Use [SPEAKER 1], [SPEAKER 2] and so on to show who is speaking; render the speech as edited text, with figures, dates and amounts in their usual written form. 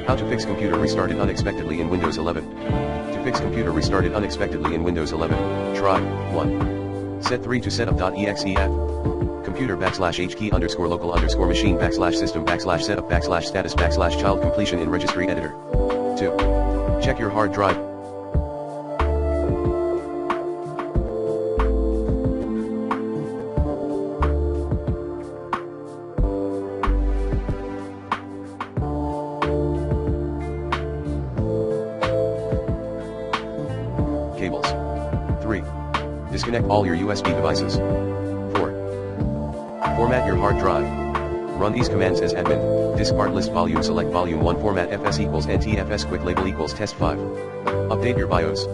[SPEAKER 1] How to fix computer restarted unexpectedly in Windows 11. To fix computer restarted unexpectedly in Windows 11, try 1. Set 3 to setup.exe app. Computer \h key underscore local underscore machine \system /setup /status /child completion in registry editor. 2. Check your hard drive. Cables. 3. Disconnect all your USB devices. 4. Format your hard drive. Run these commands as admin. Disk part list volume select volume 1 format fs equals ntfs quick label equals test 5. Update your BIOS.